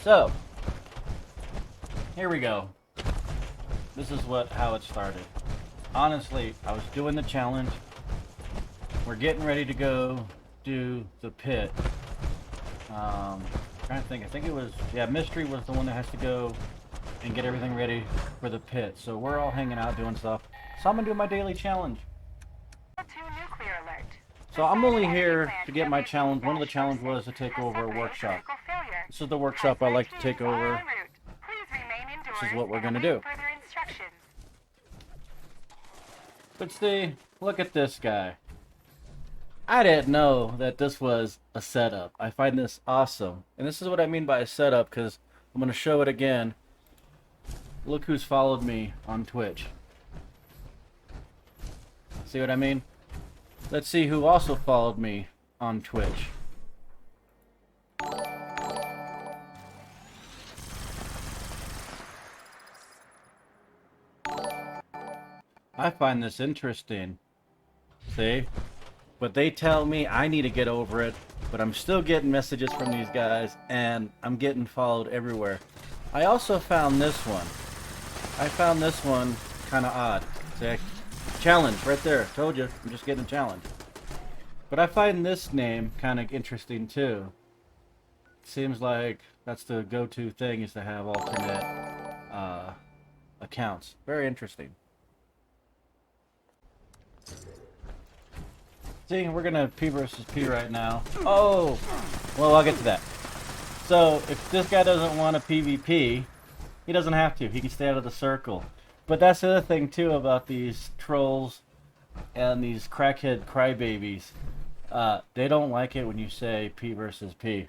So, here we go. This is how it started. Honestly, I was doing the challenge. We're getting ready to go do the pit. Trying to think. I think it was, yeah, Mystery was the one that has to go and get everything ready for the pit. So we're all hanging out doing stuff. So I'm gonna do my daily challenge. So I'm only here to get my challenge. One of the challenges was to take over a workshop. This is the workshop I like to take over. This is what we're gonna do. But see, look at this guy. I didn't know that this was a setup. I find this awesome. And this is what I mean by a setup, because I'm going to show it again. Look who's followed me on Twitch. See what I mean? Let's see who also followed me on Twitch. I find this interesting. See? But they tell me I need to get over it, but I'm still getting messages from these guys, and I'm getting followed everywhere. I also found this one. I found this one kind of odd. See, challenge right there. Told you, I'm just getting a challenge. But I find this name kind of interesting too. Seems like that's the go-to thing, is to have alternate accounts. Very interesting. See, we're gonna P versus P right now. Oh! Well, I'll get to that. So, if this guy doesn't want a PvP, he doesn't have to. He can stay out of the circle. But that's the other thing, too, about these trolls and these crackhead crybabies. They don't like it when you say P versus P.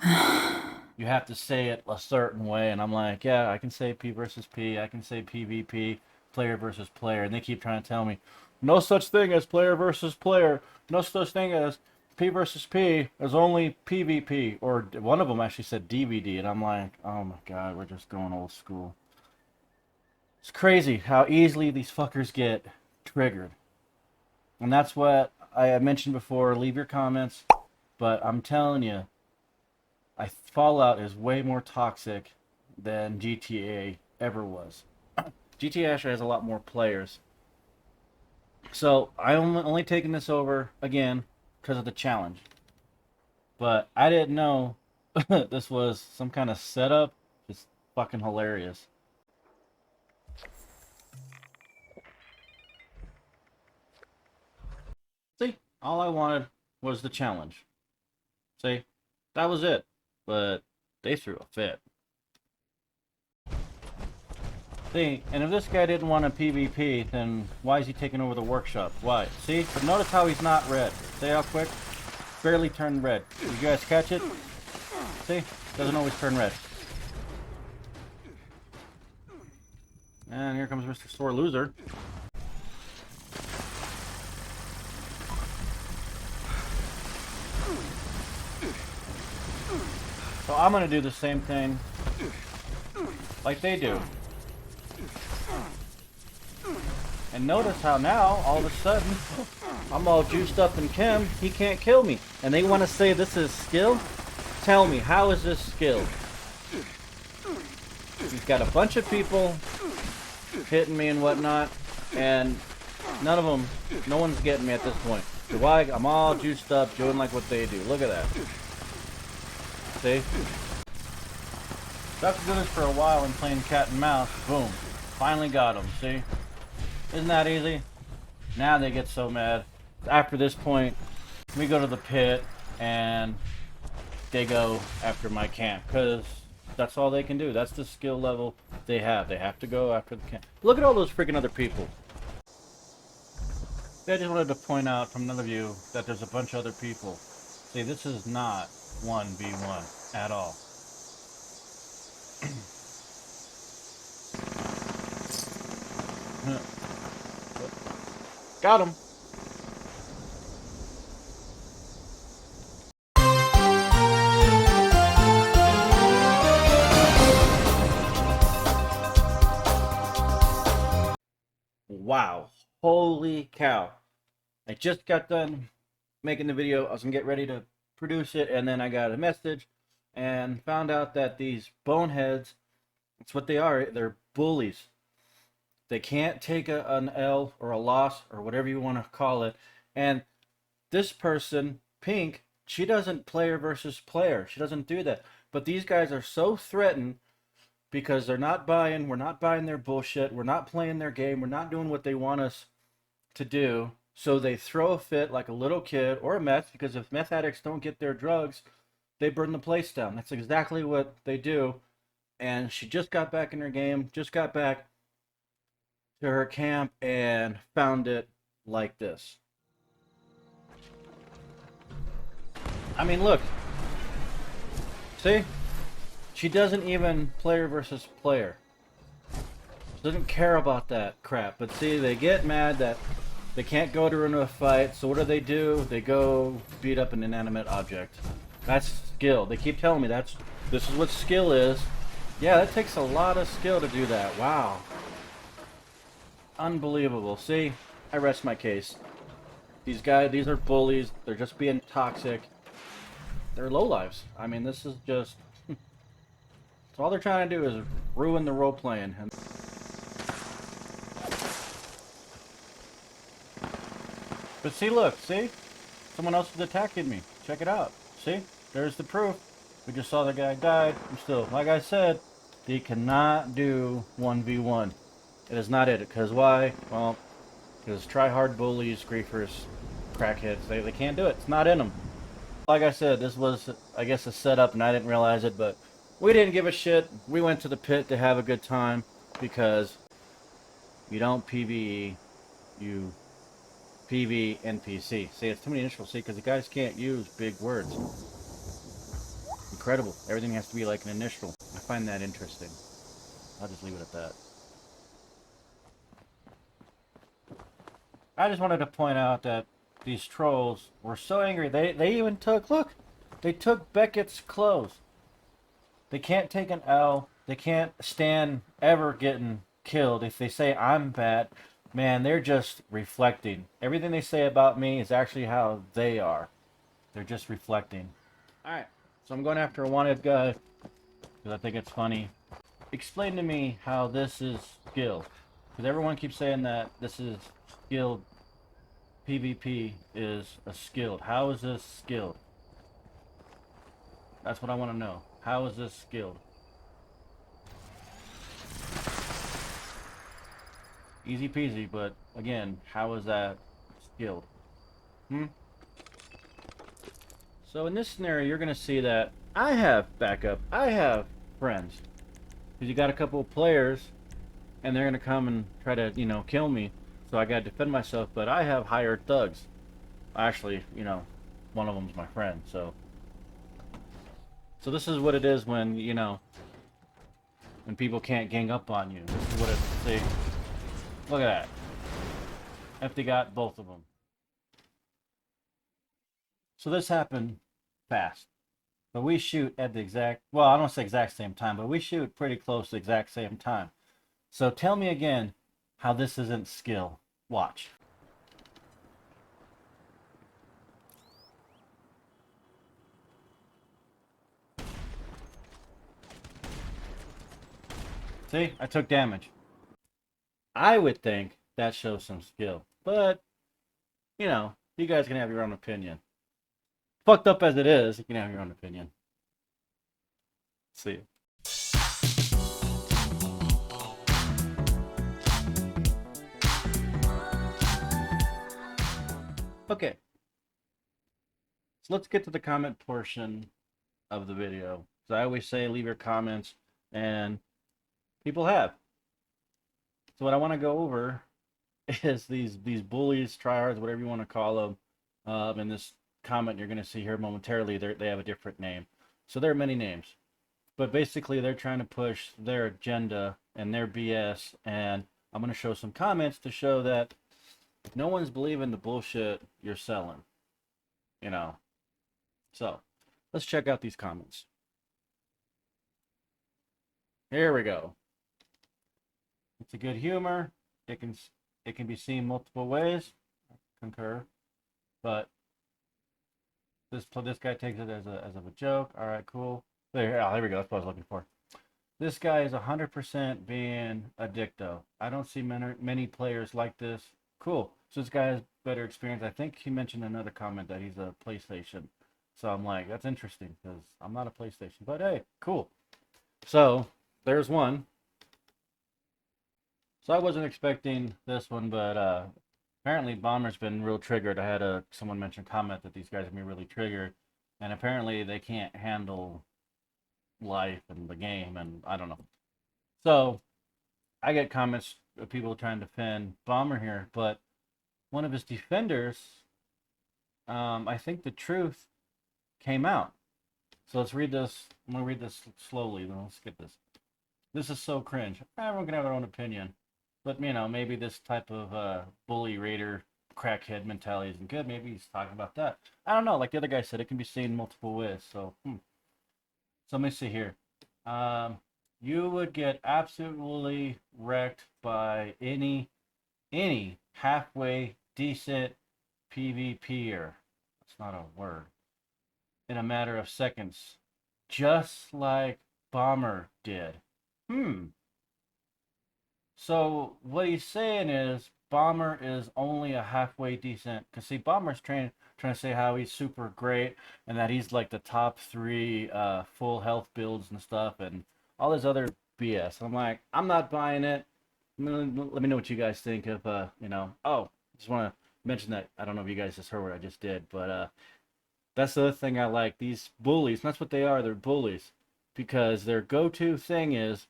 You have to say it a certain way, and I'm like, yeah, I can say P versus P. I can say PvP, player versus player. And they keep trying to tell me, no such thing as player versus player. No such thing as P versus P. There's only PvP. Or one of them actually said DVD. And I'm like, oh my god, we're just going old school. It's crazy how easily these fuckers get triggered. And that's what I mentioned before. Leave your comments. But I'm telling you, Fallout is way more toxic than GTA ever was. GTA actually has a lot more players. So, I'm only taking this over, again, because of the challenge. But I didn't know this was some kind of setup. Just fucking hilarious. See, all I wanted was the challenge. See, that was it. But they threw a fit. See, and if this guy didn't want a PvP, then why is he taking over the workshop? Why? See? But notice how he's not red. See how quick? Barely turned red. Did you guys catch it? See? Doesn't always turn red. And here comes Mr. Sore Loser. So I'm gonna do the same thing like they do. And notice how now, all of a sudden, I'm all juiced up in chem, he can't kill me. And they want to say this is skill? Tell me, how is this skill? He's got a bunch of people hitting me and whatnot, and none of them, no one's getting me at this point. So why? I'm all juiced up, doing like what they do. Look at that. See? So after doing this for a while and playing cat and mouse, boom. Finally got him, see? Isn't that easy? Now they get so mad. After this point, we go to the pit and they go after my camp, because that's all they can do. That's the skill level they have. They have to go after the camp. Look at all those freaking other people. I just wanted to point out from another view that there's a bunch of other people. See, this is not 1v1 at all. Got him. Wow. Holy cow. I just got done making the video. I was gonna get ready to produce it, and then I got a message. and found out that these boneheads, it's what they are. They're bullies. They can't take an L or a loss or whatever you want to call it. And this person, Pink, she doesn't player versus player. She doesn't do that. But these guys are so threatened because they're not buying. We're not buying their bullshit. We're not playing their game. We're not doing what they want us to do. So they throw a fit like a little kid or a meth, because if meth addicts don't get their drugs, they burn the place down. That's exactly what they do. And she just got back in her game, just got back to her camp and found it like this. I mean, look. See? She doesn't even player versus player. She doesn't care about that crap. But see, they get mad that they can't go to her into a fight. So what do? They go beat up an inanimate object. That's skill. They keep telling me this is what skill is. Yeah, that takes a lot of skill to do that. Wow. Unbelievable. See? I rest my case. These guys, these are bullies. They're just being toxic. They're lowlives. I mean, this is just... So all they're trying to do is ruin the role-playing. But see, look, see? Someone else is attacking me. Check it out. See? There's the proof. We just saw the guy died. I'm still, like I said, they cannot do 1v1. It is not it. Because why? Well, because try-hard bullies, griefers, crackheads, they can't do it. It's not in them. Like I said, this was, I guess, a setup, and I didn't realize it, but we didn't give a shit. We went to the pit to have a good time, because you don't PvE, you PV NPC. See, it's too many initials, see, because the guys can't use big words. Incredible. Everything has to be like an initial. I find that interesting. I'll just leave it at that. I just wanted to point out that these trolls were so angry. They even took, look, they took Beckett's clothes. They can't take an L. They can't stand ever getting killed. If they say I'm bad, man, they're just reflecting. Everything they say about me is actually how they are. They're just reflecting. Alright, so I'm going after a wanted guy because I think it's funny. Explain to me how this is skilled. Because everyone keeps saying that this is skilled. PvP is a skilled. How is this skilled? That's what I want to know. How is this skilled? Easy peasy, but again, how is that skilled? So in this scenario, you're going to see that I have backup. I have friends. Because you got a couple of players, and they're going to come and try to, you know, kill me. So I got to defend myself, but I have hired thugs. Actually, you know, one of them's my friend, so this is what it is when, you know, when people can't gang up on you. This is what it, see, look at that. Empty got both of them. So this happened fast. But we shoot at the exact, well, I don't say exact same time, but we shoot pretty close to the exact same time. So tell me again how this isn't skill. Watch. See, I took damage. I would think that shows some skill. But, you know, you guys can have your own opinion. Fucked up as it is, you can have your own opinion. See you. Okay. So let's get to the comment portion of the video. So I always say leave your comments, and people have. So what I want to go over is these bullies, tryhards, whatever you want to call them. In this comment you're going to see here momentarily, they have a different name. So there are many names. But basically they're trying to push their agenda and their BS, and I'm going to show some comments to show that no one's believing the bullshit you're selling. You know. So, let's check out these comments. Here we go. It's a good humor. It can be seen multiple ways. I concur. But this guy takes it as a joke. All right, cool. There we go. That's what I was looking for. This guy is 100% being a dick, though. I don't see many players like this. Cool. So this guy has better experience. I think he mentioned another comment that he's a PlayStation. So I'm like, that's interesting because I'm not a PlayStation. But hey, cool. So there's one. So I wasn't expecting this one, but apparently Bomber's been real triggered. I had someone mention comment that these guys are gonna be really triggered, and apparently they can't handle life and the game, and I don't know. So I get comments of people trying to defend Bomber here, but one of his defenders, I think the truth came out. So let's read this. I'm gonna read this slowly. Then let's skip this. This is so cringe. Everyone can have their own opinion, but maybe this type of bully raider crackhead mentality isn't good. Maybe he's talking about that. I don't know. Like the other guy said, it can be seen multiple ways. So let me see here. You would get absolutely wrecked by any halfway decent PvPer. That's not a word. In a matter of seconds, just like Bomber did. So what he's saying is Bomber is only a halfway decent. Cause see, Bomber's trying to say how he's super great and that he's like the top three full health builds and stuff and all this other BS. I'm like, I'm not buying it. Let me know what you guys think of Oh, just want to mention that I don't know if you guys just heard what I just did, but that's the other thing I like. These bullies, and that's what they are. They're bullies because their go-to thing is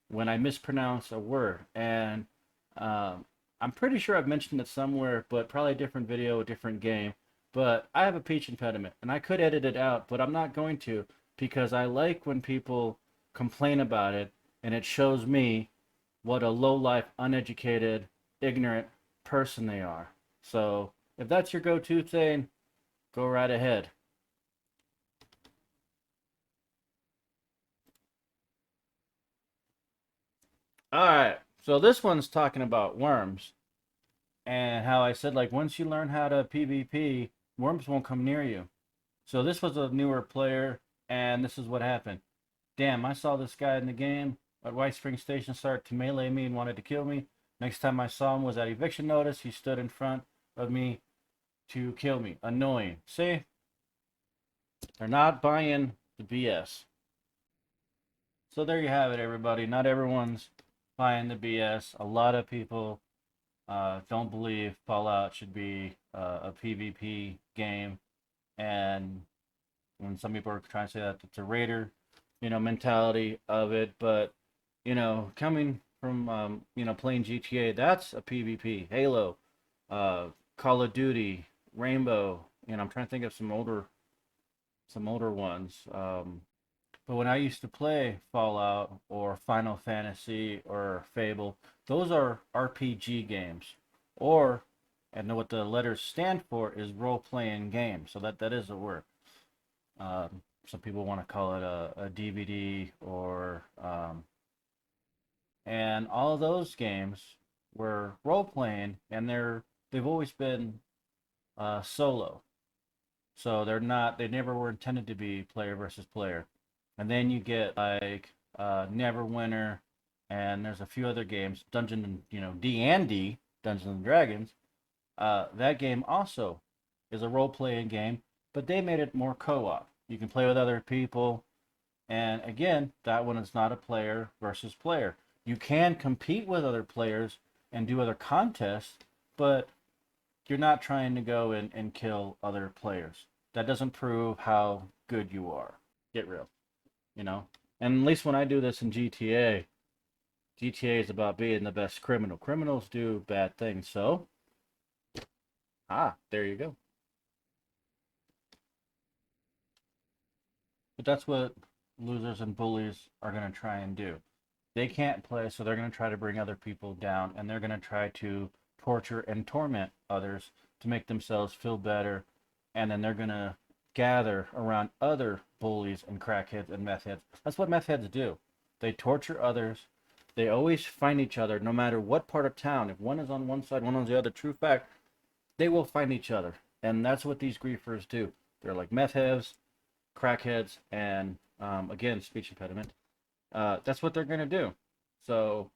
when I mispronounce a word. And I'm pretty sure I've mentioned it somewhere, but probably a different video, a different game. But I have a speech impediment, and I could edit it out, but I'm not going to because I like when people complain about it, and it shows me what a low-life, uneducated, ignorant person they are. So if that's your go-to thing, go right ahead. All right. So this one's talking about worms and how I said like once you learn how to PvP, worms won't come near you. So this was a newer player, and this is what happened. Damn, I saw this guy in the game at White Spring Station start to melee me and wanted to kill me. Next time I saw him was at eviction notice. He stood in front of me to kill me. Annoying. See? They're not buying the BS. So there you have it, everybody. Not everyone's buying the BS. A lot of people don't believe Fallout should be a PvP game, and when some people are trying to say that it's a raider, mentality of it, but coming from playing GTA, that's a PvP. Halo, Call of Duty, Rainbow. I'm trying to think of some older ones. But when I used to play Fallout or Final Fantasy or Fable, those are RPG games. Or, and what the letters stand for is role-playing game. So that is a word. Some people want to call it a DVD and all of those games were role-playing, and they've always been solo. So they never were intended to be player versus player. And then you get like Neverwinter, and there's a few other games, D&D, Dungeons and Dragons. That game also is a role-playing game, but they made it more co-op. You can play with other people, and again, that one is not a player versus player. You can compete with other players and do other contests, but you're not trying to go and kill other players. That doesn't prove how good you are. Get real, you know? And at least when I do this in GTA is about being the best criminal. Criminals do bad things, so there you go. But that's what losers and bullies are going to try and do. They can't play, so they're going to try to bring other people down, and they're going to try to torture and torment others to make themselves feel better, and then they're going to gather around other bullies and crackheads and meth heads. That's what meth heads do. They torture others. They always find each other, no matter what part of town. If one is on one side, one on the other, true fact, they will find each other. And that's what these griefers do. They're like meth heads, crackheads, and Again, speech impediment. That's what they're gonna do. So,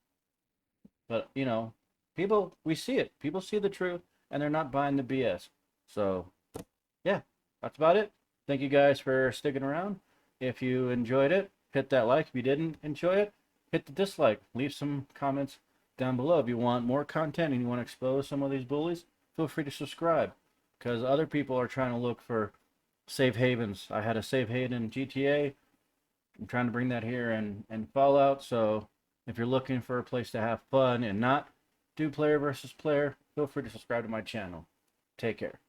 but you know, people, we see it. People see the truth, and they're not buying the BS. So, yeah, that's about it. Thank you guys for sticking around. If you enjoyed it, hit that like. If you didn't enjoy it, hit the dislike. Leave some comments down below. If you want more content and you want to expose some of these bullies, feel free to subscribe, because other people are trying to look for safe havens. I had a safe haven in GTA. I'm trying to bring that here in Fallout. So if you're looking for a place to have fun and not do player versus player, feel free to subscribe to my channel. Take care.